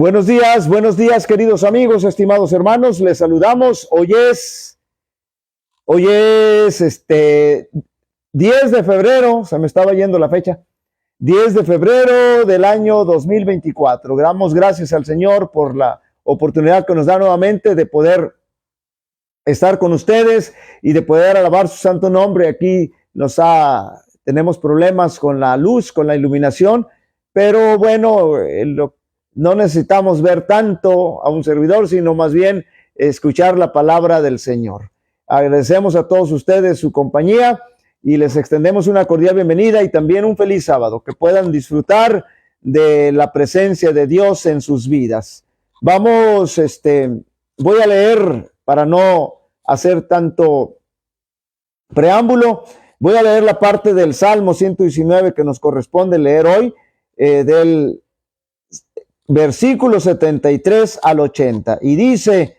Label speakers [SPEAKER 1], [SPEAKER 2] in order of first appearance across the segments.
[SPEAKER 1] Buenos días, queridos amigos, estimados hermanos, les saludamos. Hoy es 10 de febrero, se me estaba yendo la fecha, 10 de febrero del año 2024. Damos gracias al Señor por la oportunidad que nos da nuevamente de poder estar con ustedes y de poder alabar su santo nombre. Aquí tenemos problemas con la luz, con la iluminación, pero bueno, no necesitamos ver tanto a un servidor, sino más bien escuchar la palabra del Señor. Agradecemos a todos ustedes su compañía y les extendemos una cordial bienvenida y también un feliz sábado, que puedan disfrutar de la presencia de Dios en sus vidas. Voy a leer, para no hacer tanto preámbulo, voy a leer la parte del Salmo 119 que nos corresponde leer hoy, del versículo 73 al 80, y dice: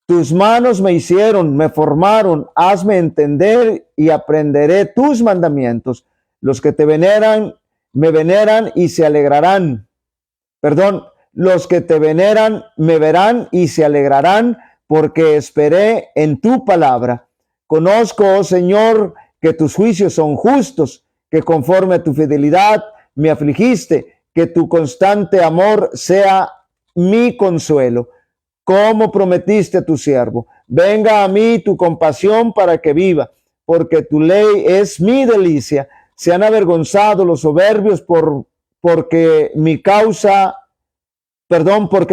[SPEAKER 1] tus manos me hicieron, me formaron, hazme entender y aprenderé tus mandamientos. Los que te veneran, me veneran y se alegrarán. Los que te veneran, me verán y se alegrarán, porque esperé en tu palabra. Conozco, oh Señor, que tus juicios son justos, que conforme a tu fidelidad me afligiste, que tu constante amor sea mi consuelo. Como prometiste a tu siervo, venga a mí tu compasión para que viva, porque tu ley es mi delicia. Se han avergonzado los soberbios porque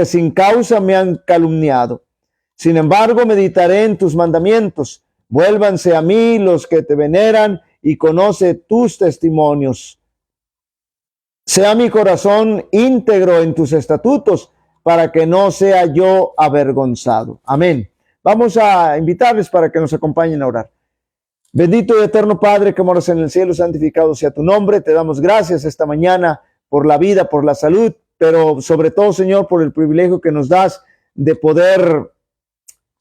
[SPEAKER 1] sin causa me han calumniado. Sin embargo, meditaré en tus mandamientos. Vuélvanse a mí los que te veneran y conoce tus testimonios. Sea mi corazón íntegro en tus estatutos, para que no sea yo avergonzado. Amén. Vamos a invitarles para que nos acompañen a orar. Bendito y eterno Padre que moras en el cielo, santificado sea tu nombre. Te damos gracias esta mañana por la vida, por la salud, pero sobre todo, Señor, por el privilegio que nos das de poder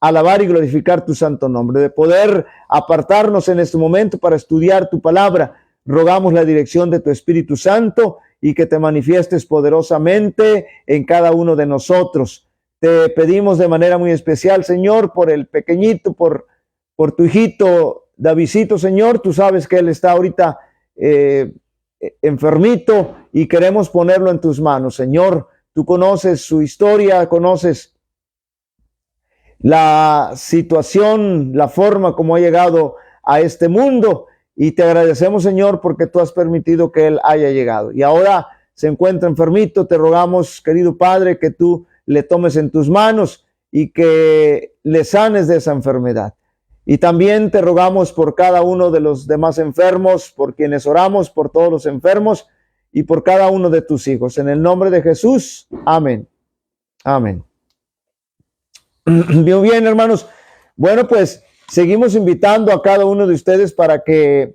[SPEAKER 1] alabar y glorificar tu santo nombre, de poder apartarnos en este momento para estudiar tu palabra. Rogamos la dirección de tu Espíritu Santo y que te manifiestes poderosamente en cada uno de nosotros. Te pedimos de manera muy especial, Señor, por el pequeñito, por tu hijito Davidcito, Señor. Tú sabes que él está ahorita enfermito y queremos ponerlo en tus manos, Señor. Tú conoces su historia, conoces la situación, la forma como ha llegado a este mundo. Y te agradecemos, Señor, porque tú has permitido que él haya llegado. Y ahora se encuentra enfermito. Te rogamos, querido Padre, que tú le tomes en tus manos y que le sanes de esa enfermedad. Y también te rogamos por cada uno de los demás enfermos, por quienes oramos, por todos los enfermos y por cada uno de tus hijos. En el nombre de Jesús. Amén. Amén. Muy bien, hermanos. Bueno, pues seguimos invitando a cada uno de ustedes para que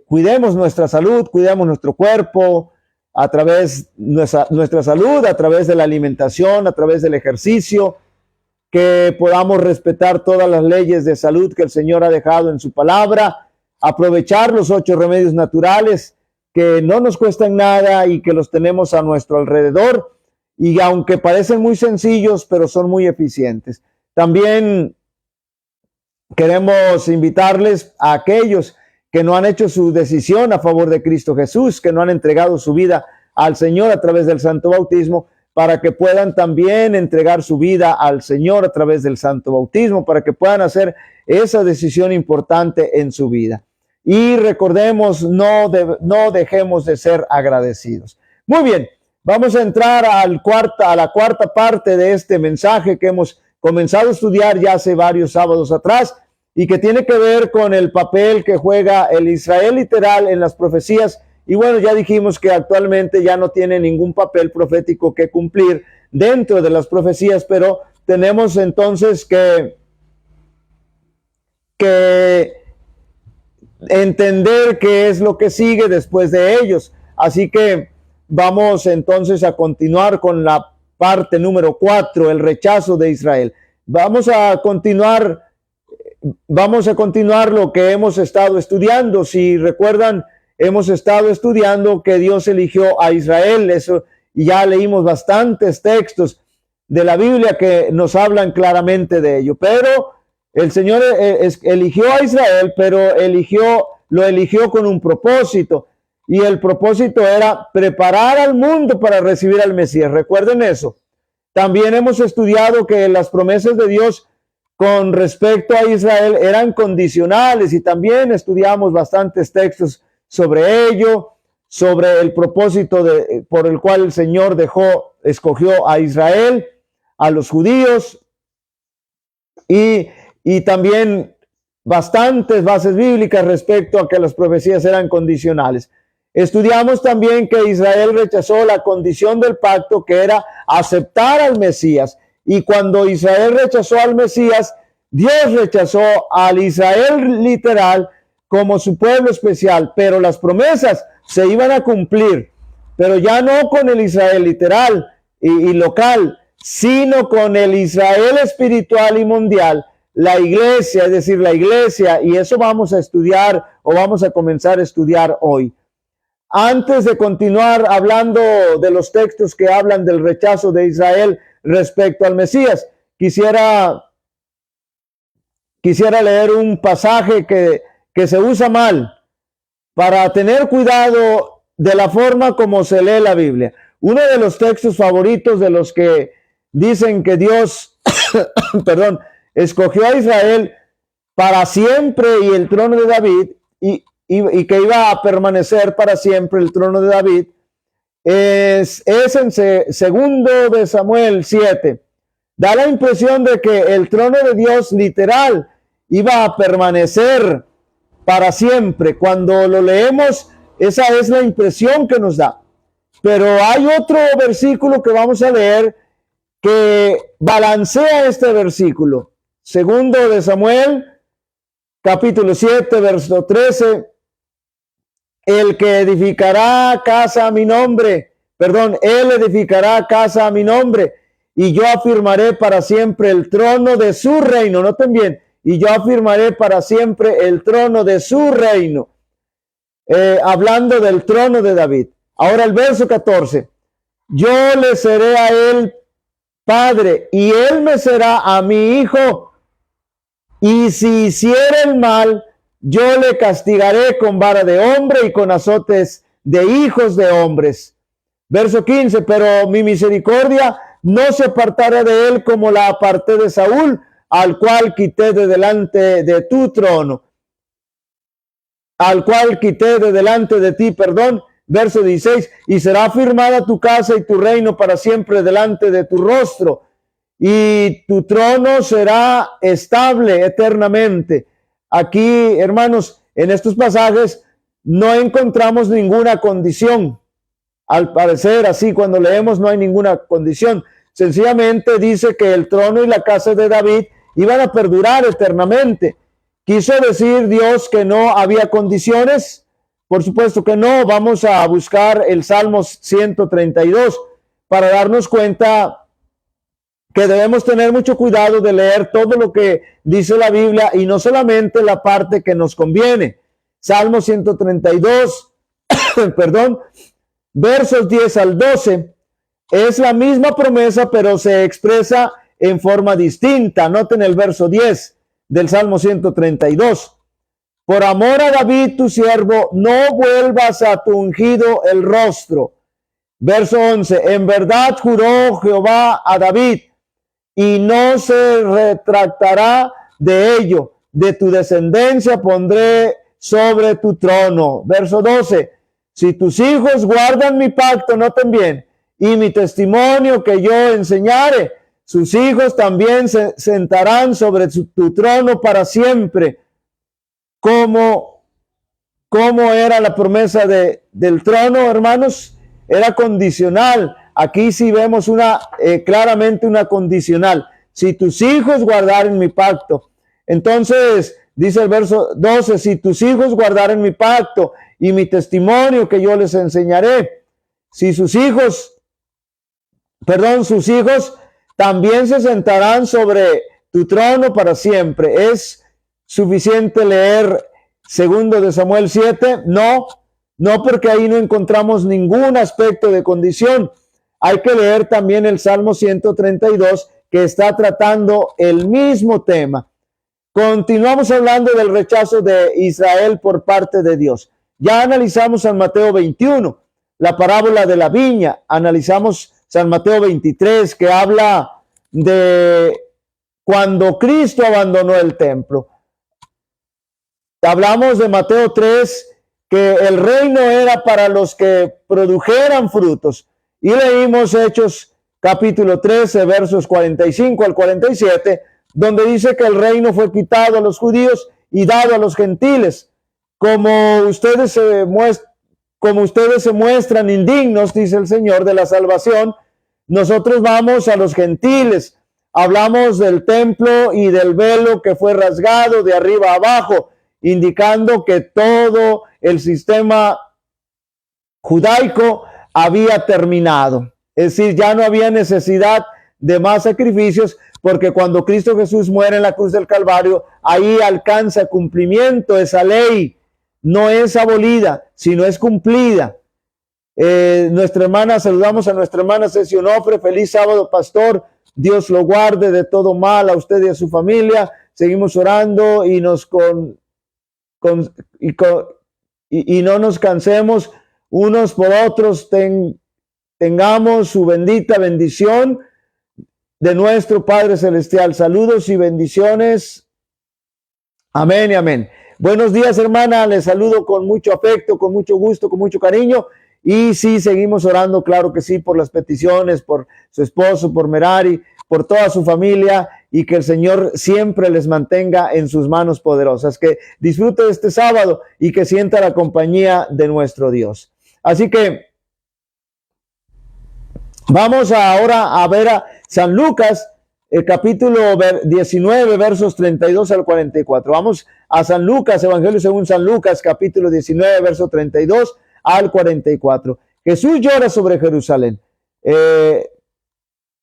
[SPEAKER 1] cuidemos nuestra salud, cuidemos nuestro cuerpo a través de nuestra salud, a través de la alimentación, a través del ejercicio, que podamos respetar todas las leyes de salud que el Señor ha dejado en su palabra, aprovechar los 8 remedios naturales que no nos cuestan nada y que los tenemos a nuestro alrededor, y aunque parecen muy sencillos, pero son muy eficientes. También queremos invitarles a aquellos que no han hecho su decisión a favor de Cristo Jesús, que no han entregado su vida al Señor a través del santo bautismo, para que puedan también entregar su vida al Señor a través del santo bautismo, para que puedan hacer esa decisión importante en su vida. Y recordemos, no dejemos de ser agradecidos. Muy bien, vamos a entrar a la cuarta parte de este mensaje que hemos comenzado a estudiar ya hace varios sábados atrás, y que tiene que ver con el papel que juega el Israel literal en las profecías. Y bueno, ya dijimos que actualmente ya no tiene ningún papel profético que cumplir dentro de las profecías, pero tenemos entonces que entender qué es lo que sigue después de ellos. Así que vamos entonces a continuar con la parte número 4, el rechazo de Israel. Vamos a continuar lo que hemos estado estudiando. Si recuerdan, hemos estado estudiando que Dios eligió a Israel, eso, y ya leímos bastantes textos de la Biblia que nos hablan claramente de ello. Pero el Señor eligió a Israel, pero lo eligió con un propósito, y el propósito era preparar al mundo para recibir al Mesías. Recuerden eso. También hemos estudiado que las promesas de Dios con respecto a Israel eran condicionales, y también estudiamos bastantes textos sobre ello, sobre el propósito por el cual el Señor escogió a Israel, a los judíos, y también bastantes bases bíblicas respecto a que las profecías eran condicionales. Estudiamos también que Israel rechazó la condición del pacto, que era aceptar al Mesías. Y cuando Israel rechazó al Mesías, Dios rechazó al Israel literal como su pueblo especial, pero las promesas se iban a cumplir, pero ya no con el Israel literal y local, sino con el Israel espiritual y mundial, la iglesia, es decir, la iglesia, y eso vamos a estudiar, o vamos a comenzar a estudiar hoy. Antes de continuar hablando de los textos que hablan del rechazo de Israel respecto al Mesías, quisiera leer un pasaje que se usa mal para tener cuidado de la forma como se lee la Biblia. Uno de los textos favoritos de los que dicen que Dios escogió a Israel para siempre y el trono de David, y que iba a permanecer para siempre el trono de David, es en segundo de Samuel 7. Da la impresión de que el trono de Dios literal iba a permanecer para siempre. Cuando lo leemos, esa es la impresión que nos da. Pero hay otro versículo que vamos a leer que balancea este versículo. Segundo de Samuel, capítulo 7, verso 13. El que edificará casa a mi nombre, él edificará casa a mi nombre, y yo afirmaré para siempre el trono de su reino. Noten bien, y yo afirmaré para siempre el trono de su reino. Hablando del trono de David. Ahora el verso 14. Yo le seré a él padre, y él me será a mi hijo. Y si hiciera el mal, yo le castigaré con vara de hombre y con azotes de hijos de hombres. Verso 15. Pero mi misericordia no se apartará de él como la aparté de Saúl, al cual quité de delante de tu trono. Al cual quité de delante de ti, Verso 16. Y será firmada tu casa y tu reino para siempre delante de tu rostro, y tu trono será estable eternamente. Aquí, hermanos, en estos pasajes no encontramos ninguna condición. Al parecer, así cuando leemos, no hay ninguna condición. Sencillamente dice que el trono y la casa de David iban a perdurar eternamente. ¿Quiso decir Dios que no había condiciones? Por supuesto que no. Vamos a buscar el Salmo 132 para darnos cuenta que debemos tener mucho cuidado de leer todo lo que dice la Biblia y no solamente la parte que nos conviene. Salmo 132, versos 10 al 12, es la misma promesa, pero se expresa en forma distinta. Noten el verso 10 del Salmo 132. Por amor a David, tu siervo, no vuelvas a tu ungido el rostro. Verso 11. En verdad juró Jehová a David, y no se retractará de ello. De tu descendencia pondré sobre tu trono. Verso 12. Si tus hijos guardan mi pacto, noten bien, y mi testimonio que yo enseñare, sus hijos también se sentarán sobre tu trono para siempre. ¿Cómo era la promesa del trono, hermanos? Era condicional. Aquí sí vemos claramente una condicional. Si tus hijos guardaren mi pacto. Entonces, dice el verso 12, si tus hijos guardaren mi pacto y mi testimonio que yo les enseñaré. Si sus hijos también se sentarán sobre tu trono para siempre. ¿Es suficiente leer segundo de Samuel 7? No, porque ahí no encontramos ningún aspecto de condición. hay que leer también el Salmo 132, que está tratando el mismo tema. Continuamos hablando del rechazo de Israel por parte de Dios. Ya analizamos San Mateo 21, la parábola de la viña. Analizamos San Mateo 23, que habla de cuando Cristo abandonó el templo. Hablamos de Mateo 3, que el reino era para los que produjeran frutos. Y leímos Hechos capítulo 13, versos 45 al 47, donde dice que el reino fue quitado a los judíos y dado a los gentiles. Como ustedes se muestran indignos, dice el Señor, de la salvación, nosotros vamos a los gentiles. Hablamos del templo y del velo que fue rasgado de arriba a abajo, indicando que todo el sistema judaico había terminado. Es decir, ya no había necesidad de más sacrificios, porque cuando Cristo Jesús muere en la cruz del Calvario, ahí alcanza cumplimiento esa ley. No es abolida, sino es cumplida. Saludamos a nuestra hermana Ceci Onofre. Feliz sábado, pastor. Dios lo guarde de todo mal a usted y a su familia. Seguimos orando y no nos cansemos unos por otros. Tengamos su bendita bendición de nuestro Padre Celestial. Saludos y bendiciones. Amén y amén. Buenos días, hermana. Les saludo con mucho afecto, con mucho gusto, con mucho cariño. Y sí, seguimos orando, claro que sí, por las peticiones, por su esposo, por Merari, por toda su familia, y que el Señor siempre les mantenga en sus manos poderosas. Que disfrute de este sábado y que sienta la compañía de nuestro Dios. Así que vamos ahora a ver a San Lucas, el capítulo 19, versos 32 al 44. Vamos a San Lucas, Evangelio según San Lucas, capítulo 19, verso 32 al 44. Jesús llora sobre Jerusalén.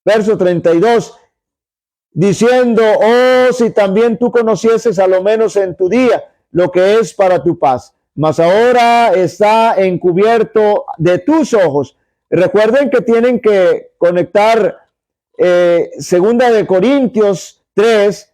[SPEAKER 1] Verso 32, diciendo: oh, si también tú conocieses a lo menos en tu día lo que es para tu paz, mas ahora está encubierto de tus ojos. Recuerden que tienen que conectar segunda de Corintios 3.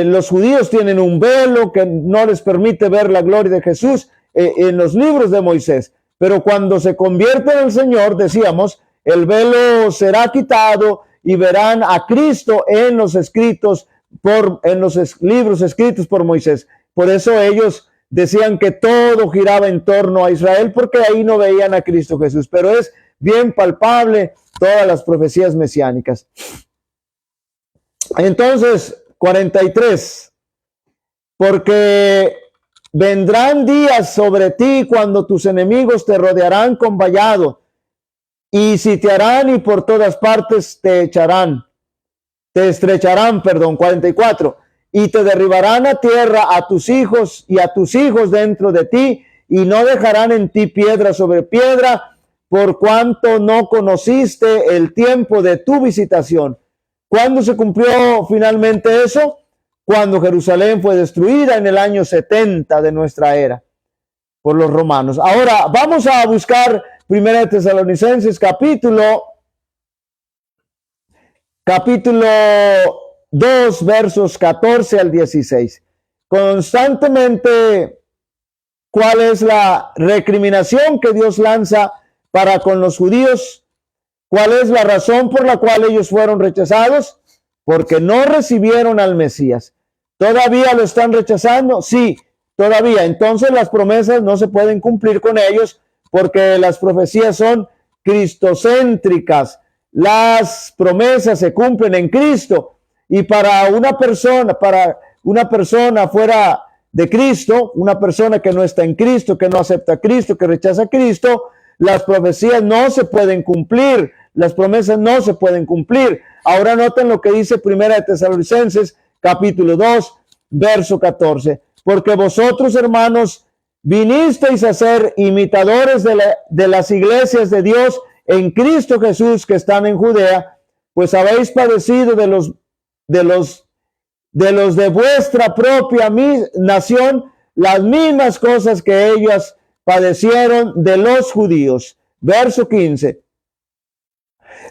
[SPEAKER 1] Los judíos tienen un velo que no les permite ver la gloria de Jesús en los libros de Moisés, pero cuando se convierten al Señor, decíamos, el velo será quitado y verán a Cristo en los libros escritos por Moisés. Por eso ellos decían que todo giraba en torno a Israel, porque ahí no veían a Cristo Jesús, pero es bien palpable todas las profecías mesiánicas. Entonces, 43, porque vendrán días sobre ti cuando tus enemigos te rodearán con vallado y sitiarán y por todas partes te estrecharán, 44, y te derribarán a tierra a tus hijos y a tus hijos dentro de ti, y no dejarán en ti piedra sobre piedra, por cuanto no conociste el tiempo de tu visitación. ¿Cuándo se cumplió finalmente eso? Cuando Jerusalén fue destruida en el año 70 de nuestra era por los romanos. Ahora vamos a buscar Primera de Tesalonicenses capítulo 2, versos 14 al 16. Constantemente, ¿cuál es la recriminación que Dios lanza para con los judíos? ¿Cuál es la razón por la cual ellos fueron rechazados? Porque no recibieron al Mesías. ¿Todavía lo están rechazando? Sí, todavía. Entonces las promesas no se pueden cumplir con ellos, porque las profecías son cristocéntricas. Las promesas se cumplen en Cristo, y para una persona fuera de Cristo, una persona que no está en Cristo, que no acepta a Cristo, que rechaza a Cristo, las profecías no se pueden cumplir, las promesas no se pueden cumplir. Ahora noten lo que dice Primera de Tesalonicenses capítulo 2, verso 14. Porque vosotros, hermanos, vinisteis a ser imitadores de las iglesias de Dios en Cristo Jesús que están en Judea, pues habéis padecido de los de vuestra propia nación las mismas cosas que ellas padecieron de los judíos. Verso 15.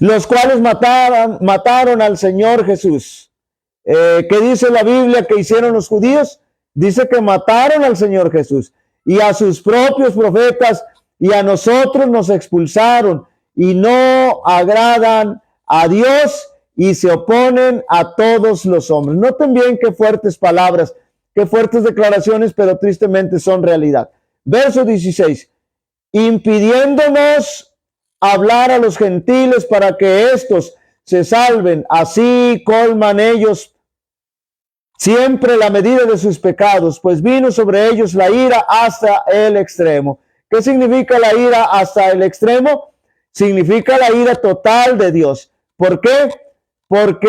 [SPEAKER 1] los cuales mataron al Señor Jesús. ¿Qué dice la Biblia que hicieron los judíos? Dice que mataron al Señor Jesús y a sus propios profetas, y a nosotros nos expulsaron, y no agradan a Dios y se oponen a todos los hombres. Noten bien qué fuertes palabras, qué fuertes declaraciones, pero tristemente son realidad. Verso 16, impidiéndonos hablar a los gentiles para que éstos se salven, así colman ellos siempre la medida de sus pecados, pues vino sobre ellos la ira hasta el extremo. ¿Qué significa la ira hasta el extremo? Significa la ira total de Dios. ¿Por qué? ¿Por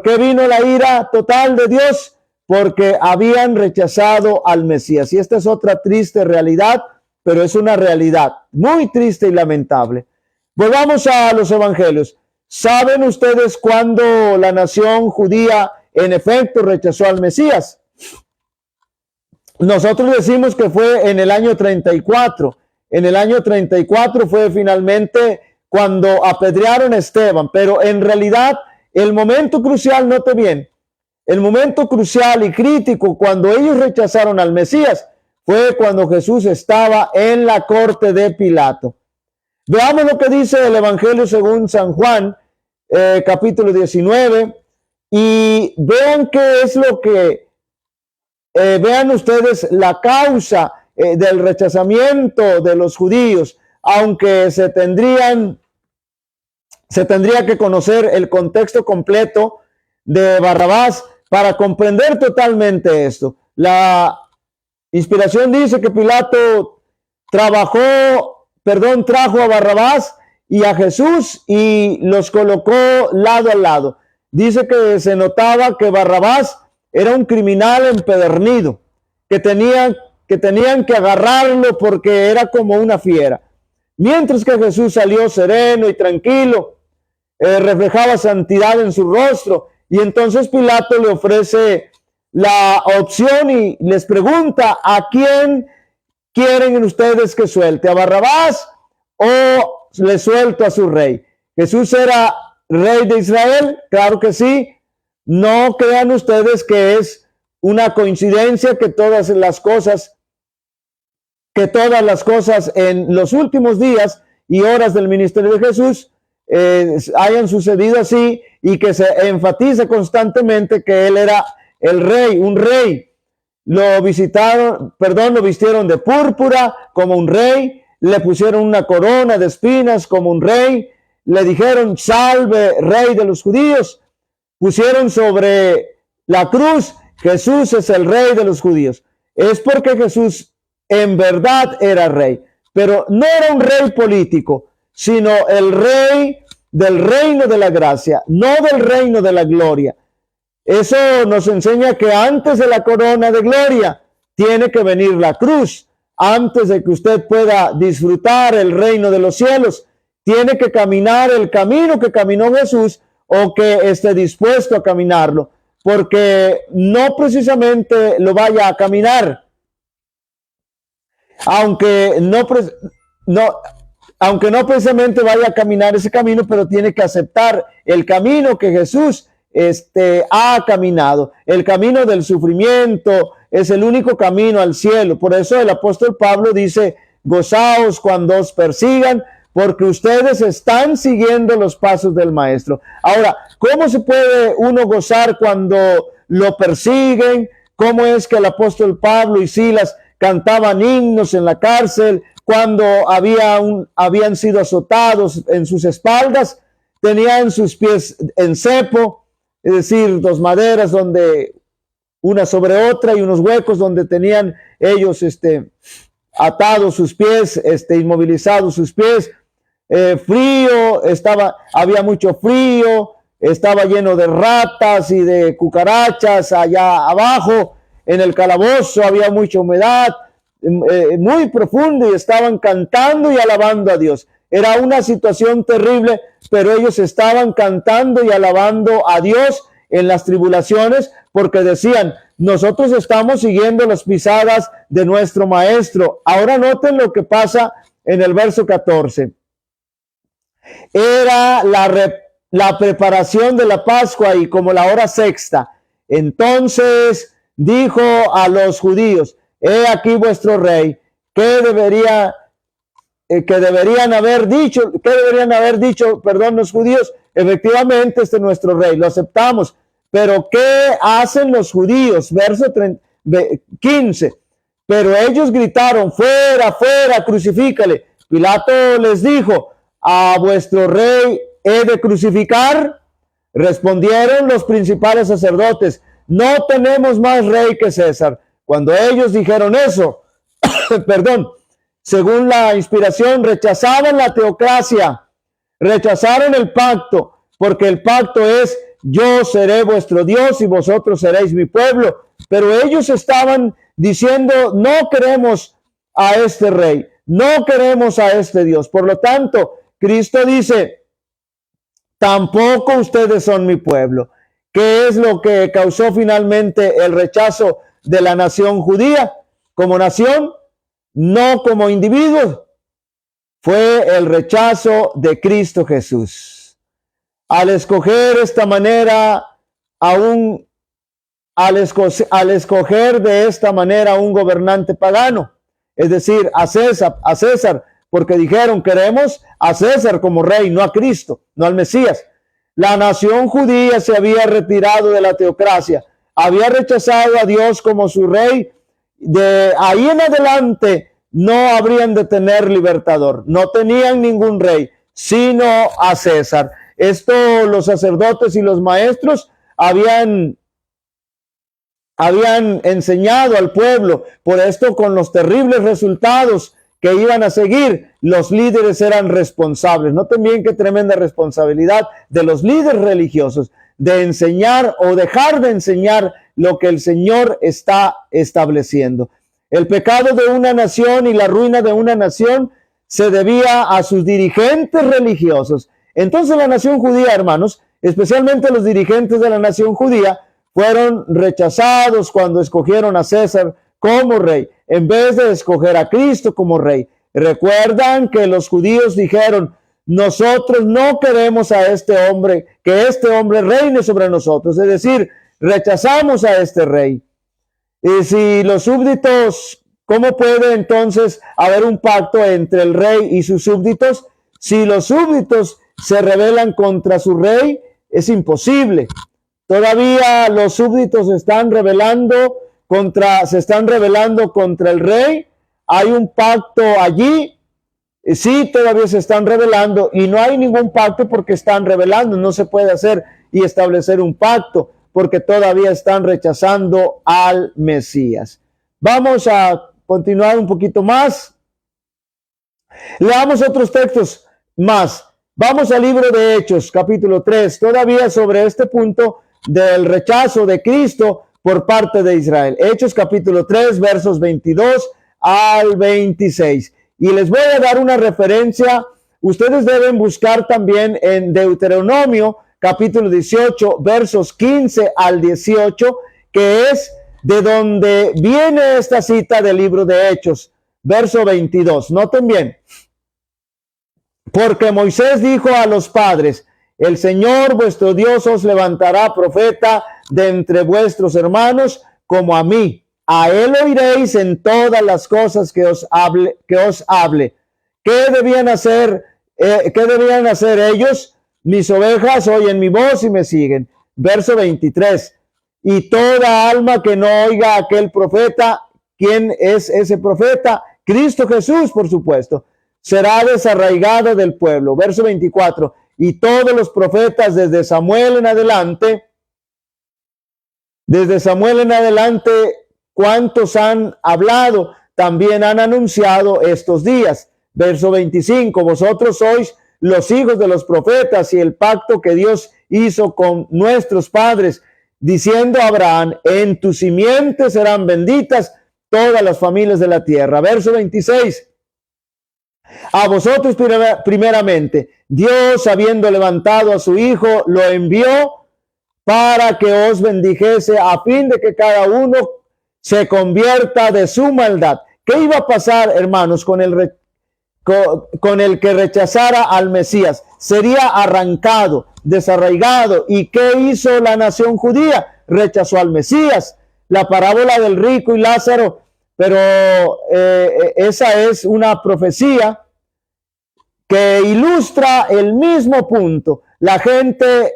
[SPEAKER 1] qué vino la ira total de Dios? Porque habían rechazado al Mesías. Y esta es otra triste realidad, pero es una realidad muy triste y lamentable. Volvamos a los evangelios. ¿Saben ustedes cuándo la nación judía en efecto rechazó al Mesías? Nosotros decimos que fue en el año 34. En el año 34 fue finalmente cuando apedrearon a Esteban, pero en realidad el momento crucial, note bien, el momento crucial y crítico cuando ellos rechazaron al Mesías fue cuando Jesús estaba en la corte de Pilato. Veamos lo que dice el Evangelio según San Juan, capítulo 19, y vean qué es lo que, vean ustedes la causa del rechazamiento de los judíos, aunque se tendría que conocer el contexto completo de Barrabás para comprender totalmente esto. La inspiración dice que Pilato trajo a Barrabás y a Jesús y los colocó lado a lado. Dice que se notaba que Barrabás era un criminal empedernido, que tenían que agarrarlo porque era como una fiera. Mientras que Jesús salió sereno y tranquilo, reflejaba santidad en su rostro. Y entonces Pilato le ofrece la opción y les pregunta: ¿a quién quieren ustedes que suelte? ¿A Barrabás o le suelto a su rey? Jesús era rey de Israel, claro que sí. No crean ustedes que es una coincidencia que todas las cosas en los últimos días y horas del ministerio de Jesús hayan sucedido así, y que se enfatiza constantemente que él era el rey, un rey. Lo vistieron de púrpura como un rey, le pusieron una corona de espinas como un rey, le dijeron: salve, rey de los judíos. Pusieron sobre la cruz: Jesús es el rey de los judíos. Es porque Jesús en verdad era rey, pero no era un rey político, sino el rey del reino de la gracia, no del reino de la gloria. Eso nos enseña que antes de la corona de gloria tiene que venir la cruz. Antes de que usted pueda disfrutar el reino de los cielos, tiene que caminar el camino que caminó Jesús, o que esté dispuesto a caminarlo, porque no precisamente lo vaya a caminar, aunque no precisamente vaya a caminar ese camino, pero tiene que aceptar el camino que Jesús ha caminado. El camino del sufrimiento es el único camino al cielo. Por eso el apóstol Pablo dice: gozaos cuando os persigan, porque ustedes están siguiendo los pasos del maestro. Ahora, ¿cómo se puede uno gozar cuando lo persiguen? ¿Cómo es que el apóstol Pablo y Silas cantaban himnos en la cárcel cuando habían sido azotados en sus espaldas? Tenían sus pies en cepo, es decir, dos maderas donde una sobre otra, y unos huecos donde tenían ellos atados sus pies, inmovilizados sus pies. Frío, había mucho frío, estaba lleno de ratas y de cucarachas allá abajo. En el calabozo había mucha humedad, muy profunda, y estaban cantando y alabando a Dios. Era una situación terrible, pero ellos estaban cantando y alabando a Dios en las tribulaciones, porque decían: nosotros estamos siguiendo las pisadas de nuestro maestro. Ahora noten lo que pasa en el verso 14. Era la preparación de la Pascua y como la hora sexta. Entonces dijo a los judíos: he aquí vuestro rey. ¿Qué deberían haber dicho, perdón, los judíos? Efectivamente, este es nuestro rey, lo aceptamos. Pero ¿qué hacen los judíos? Verso 15. Pero ellos gritaron: fuera, fuera, crucifícale. Pilato les dijo: ¿a vuestro rey he de crucificar? Respondieron los principales sacerdotes: no tenemos más rey que César. Cuando ellos dijeron eso, perdón, según la inspiración, rechazaban la teocracia, rechazaron el pacto, porque el pacto es: yo seré vuestro Dios y vosotros seréis mi pueblo. Pero ellos estaban diciendo: no queremos a este rey, no queremos a este Dios. Por lo tanto, Cristo dice: tampoco ustedes son mi pueblo. ¿Qué es lo que causó finalmente el rechazo de la nación judía como nación? No como individuos. Fue el rechazo de Cristo Jesús. Al escoger esta manera al escoger de esta manera un gobernante pagano, es decir, a César, porque dijeron: queremos a César como rey, no a Cristo, no al Mesías. La nación judía se había retirado de la teocracia, había rechazado a Dios como su rey. De ahí en adelante no habrían de tener libertador, no tenían ningún rey, sino a César. Esto los sacerdotes y los maestros habían enseñado al pueblo. Por esto, con los terribles resultados que iban a seguir, los líderes eran responsables. Noten bien qué tremenda responsabilidad de los líderes religiosos de enseñar o dejar de enseñar lo que el Señor está estableciendo. El pecado de una nación y la ruina de una nación se debía a sus dirigentes religiosos. Entonces la nación judía, hermanos, especialmente los dirigentes de la nación judía, fueron rechazados cuando escogieron a César como rey, en vez de escoger a Cristo como rey. Recuerdan que los judíos dijeron: nosotros no queremos a este hombre, que este hombre reine sobre nosotros. Es decir, rechazamos a este rey. Y si los súbditos, ¿cómo puede entonces haber un pacto entre el rey y sus súbditos? Si los súbditos se rebelan contra su rey, es imposible. Todavía los súbditos se están rebelando contra el rey. Hay un pacto allí. Sí, todavía se están rebelando y no hay ningún pacto porque están rebelando. No se puede hacer y establecer un pacto porque todavía están rechazando al Mesías. Vamos a continuar un poquito más. Leamos otros textos más. Vamos al libro de Hechos, capítulo 3, todavía sobre este punto del rechazo de Cristo por parte de Israel. Hechos, capítulo 3, versos 22 al 26. Y les voy a dar una referencia. Ustedes deben buscar también en Deuteronomio, capítulo 18, versos 15 al 18, que es de donde viene esta cita del libro de Hechos, verso 22. Noten bien. Porque Moisés dijo a los padres: el Señor vuestro Dios os levantará profeta de entre vuestros hermanos como a mí. A él oiréis en todas las cosas que os hable. ¿Qué debían hacer ellos? Mis ovejas oyen mi voz y me siguen. Verso 23. Y toda alma que no oiga a aquel profeta, ¿quién es ese profeta? Cristo Jesús, por supuesto, será desarraigado del pueblo. Verso 24. Y todos los profetas desde Samuel en adelante, cuantos han hablado, también han anunciado estos días. Verso 25. Vosotros sois los hijos de los profetas y el pacto que Dios hizo con nuestros padres, diciendo a Abraham: en tu simiente serán benditas todas las familias de la tierra. Verso 26. A vosotros primeramente, Dios, habiendo levantado a su Hijo, lo envió para que os bendijese, a fin de que cada uno se convierta de su maldad. ¿Qué iba a pasar, hermanos, con con el que rechazara al Mesías. Sería arrancado, desarraigado. ¿Y qué hizo la nación judía? Rechazó al Mesías. La parábola del rico y Lázaro, pero esa es una profecía que ilustra el mismo punto. La gente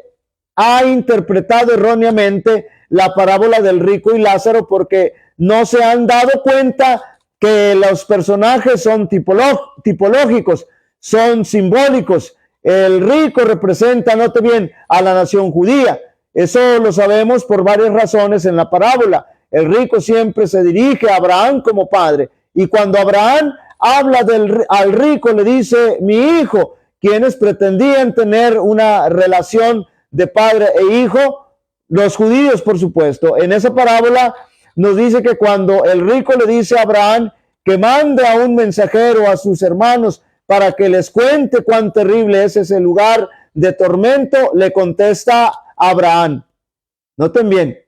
[SPEAKER 1] ha interpretado erróneamente la parábola del rico y Lázaro porque no se han dado cuenta que los personajes son tipológicos, son simbólicos. El rico representa, note bien, a la nación judía. Eso lo sabemos por varias razones en la parábola. El rico siempre se dirige a Abraham como padre. Y cuando Abraham habla al rico, le dice, mi hijo, quienes pretendían tener una relación de padre e hijo, los judíos, por supuesto. En esa parábola nos dice que cuando el rico le dice a Abraham que mande a un mensajero a sus hermanos para que les cuente cuán terrible es ese lugar de tormento, le contesta Abraham. Noten bien,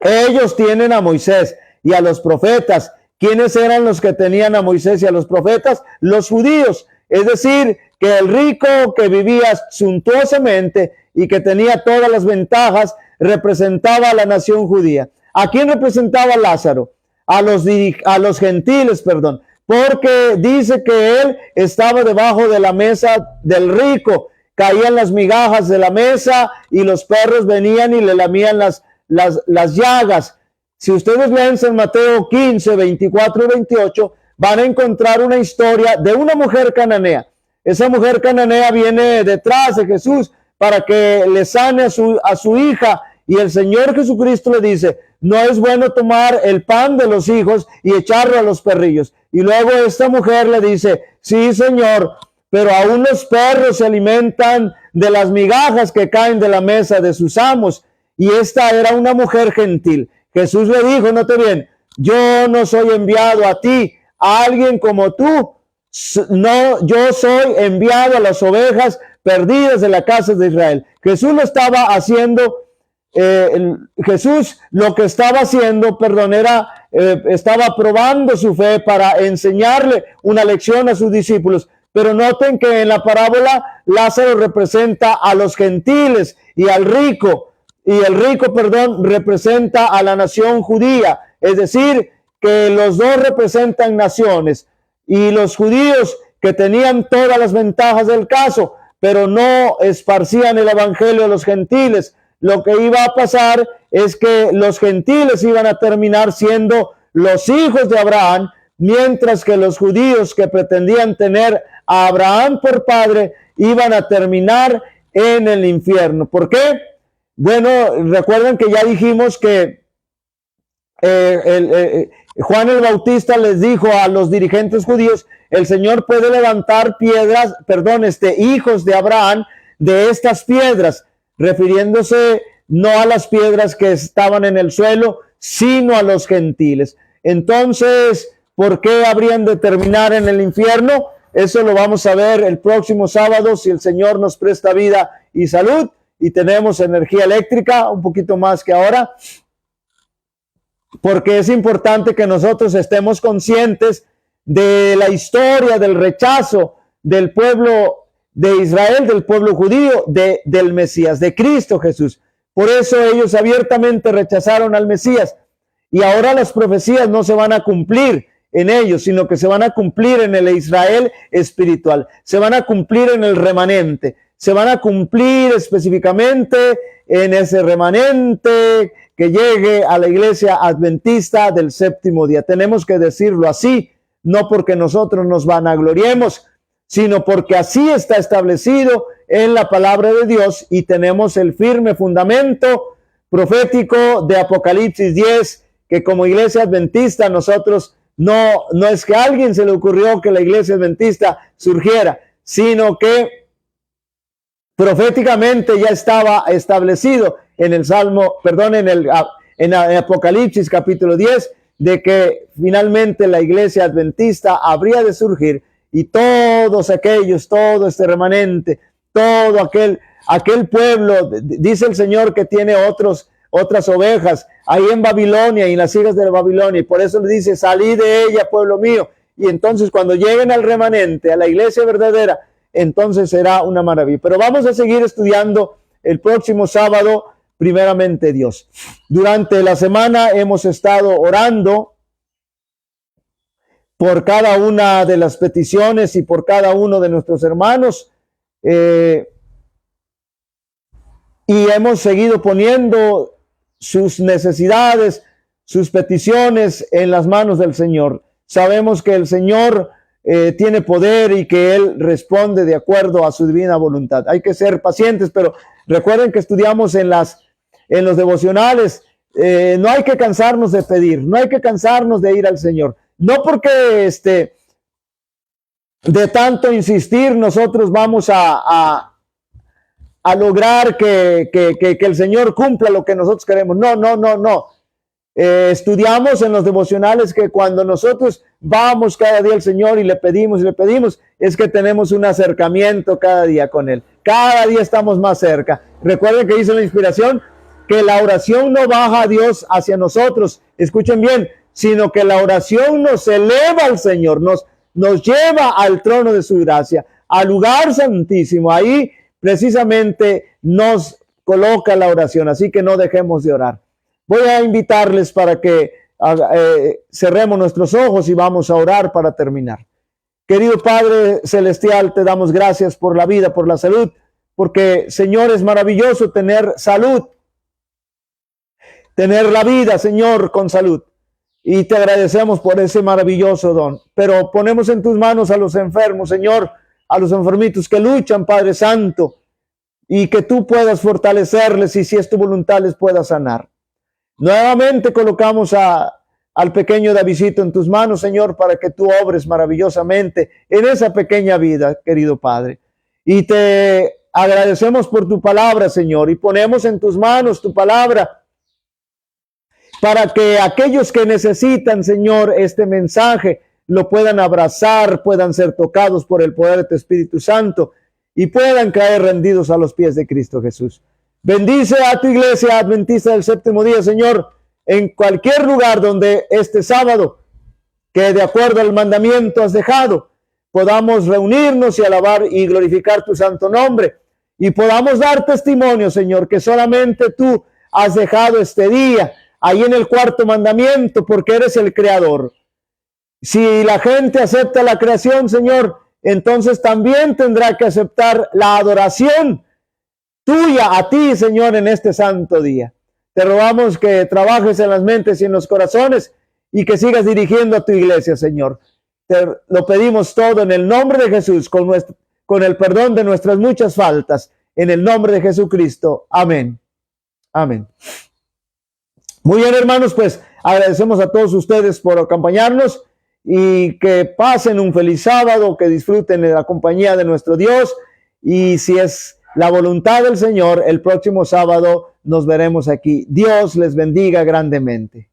[SPEAKER 1] ellos tienen a Moisés y a los profetas. ¿Quiénes eran los que tenían a Moisés y a los profetas? Los judíos. Es decir, que el rico que vivía suntuosamente y que tenía todas las ventajas representaba a la nación judía. ¿A quién representaba Lázaro? A los gentiles, perdón, porque dice que él estaba debajo de la mesa del rico, caían las migajas de la mesa y los perros venían y le lamían las llagas. Si ustedes leen en Mateo 15, 24 y 28, van a encontrar una historia de una mujer cananea. Esa mujer cananea viene detrás de Jesús para que le sane a su hija, y el Señor Jesucristo le dice, no es bueno tomar el pan de los hijos y echarlo a los perrillos. Y luego esta mujer le dice, sí, Señor, pero aún los perros se alimentan de las migajas que caen de la mesa de sus amos. Y esta era una mujer gentil. Jesús le dijo, note bien, yo no soy enviado a ti, a alguien como tú. No, yo soy enviado a las ovejas perdidas de la casa de Israel. Jesús lo estaba haciendo. Jesús lo que estaba haciendo, estaba probando su fe para enseñarle una lección a sus discípulos. Pero noten que en la parábola Lázaro representa a los gentiles y al rico, y el rico, representa a la nación judía. Es decir, que los dos representan naciones, y los judíos que tenían todas las ventajas del caso, pero no esparcían el evangelio a los gentiles. Lo que iba a pasar es que los gentiles iban a terminar siendo los hijos de Abraham, mientras que los judíos que pretendían tener a Abraham por padre iban a terminar en el infierno. ¿Por qué? Bueno, recuerden que ya dijimos que Juan el Bautista les dijo a los dirigentes judíos, el Señor puede levantar hijos de Abraham de estas piedras, refiriéndose no a las piedras que estaban en el suelo, sino a los gentiles. Entonces, ¿por qué habrían de terminar en el infierno? Eso lo vamos a ver el próximo sábado, si el Señor nos presta vida y salud, y tenemos energía eléctrica, un poquito más que ahora, porque es importante que nosotros estemos conscientes de la historia del rechazo del pueblo de Israel, del pueblo judío, del Mesías, de Cristo Jesús. Por eso ellos abiertamente rechazaron al Mesías, y ahora las profecías no se van a cumplir en ellos, sino que se van a cumplir en el Israel espiritual, se van a cumplir en el remanente, se van a cumplir específicamente en ese remanente que llegue a la iglesia adventista del séptimo día. Tenemos que decirlo así, no porque nosotros nos vanagloriemos, sino porque así está establecido en la palabra de Dios, y tenemos el firme fundamento profético de Apocalipsis 10, que como iglesia adventista nosotros no es que a alguien se le ocurrió que la iglesia adventista surgiera, sino que proféticamente ya estaba establecido en el en Apocalipsis capítulo 10, de que finalmente la iglesia adventista habría de surgir, y todo este remanente, todo aquel pueblo, dice el Señor que tiene otras ovejas ahí en Babilonia y en las hijas de Babilonia, y por eso le dice, salid de ella, pueblo mío, y entonces cuando lleguen al remanente, a la iglesia verdadera, entonces será una maravilla. Pero vamos a seguir estudiando el próximo sábado, primeramente Dios. Durante la semana hemos estado orando por cada una de las peticiones y por cada uno de nuestros hermanos, y hemos seguido poniendo sus necesidades, sus peticiones en las manos del Señor. Sabemos que el Señor tiene poder y que Él responde de acuerdo a su divina voluntad. Hay que ser pacientes, pero recuerden que estudiamos en los devocionales, no hay que cansarnos de pedir, no hay que cansarnos de ir al Señor. No porque de tanto insistir nosotros vamos a lograr que el Señor cumpla lo que nosotros queremos. No. Estudiamos en los devocionales que cuando nosotros vamos cada día al Señor y le pedimos, es que tenemos un acercamiento cada día con Él. Cada día estamos más cerca. Recuerden que dice la inspiración que la oración no baja a Dios hacia nosotros. Escuchen bien, sino que la oración nos eleva al Señor, nos lleva al trono de su gracia, al lugar santísimo. Ahí precisamente nos coloca la oración, así que no dejemos de orar. Voy a invitarles para que cerremos nuestros ojos y vamos a orar para terminar. Querido Padre Celestial, te damos gracias por la vida, por la salud, porque, Señor, es maravilloso tener salud, tener la vida, Señor, con salud. Y te agradecemos por ese maravilloso don. Pero ponemos en tus manos a los enfermos, Señor, a los enfermitos que luchan, Padre Santo, y que tú puedas fortalecerles y si es tu voluntad les puedas sanar. Nuevamente colocamos al pequeño Davidcito en tus manos, Señor, para que tú obres maravillosamente en esa pequeña vida, querido Padre. Y te agradecemos por tu palabra, Señor, y ponemos en tus manos tu palabra para que aquellos que necesitan, Señor, este mensaje lo puedan abrazar, puedan ser tocados por el poder de tu Espíritu Santo y puedan caer rendidos a los pies de Cristo Jesús. Bendice a tu iglesia adventista del séptimo día, Señor, en cualquier lugar donde este sábado, que de acuerdo al mandamiento has dejado, podamos reunirnos y alabar y glorificar tu santo nombre y podamos dar testimonio, Señor, que solamente tú has dejado este día ahí en el cuarto mandamiento, porque eres el creador. Si la gente acepta la creación, Señor, entonces también tendrá que aceptar la adoración tuya a ti, Señor, en este santo día. Te rogamos que trabajes en las mentes y en los corazones y que sigas dirigiendo a tu iglesia, Señor. Te lo pedimos todo en el nombre de Jesús, con el perdón de nuestras muchas faltas, en el nombre de Jesucristo. Amén. Amén. Muy bien, hermanos, pues agradecemos a todos ustedes por acompañarnos y que pasen un feliz sábado, que disfruten de la compañía de nuestro Dios y si es la voluntad del Señor, el próximo sábado nos veremos aquí. Dios les bendiga grandemente.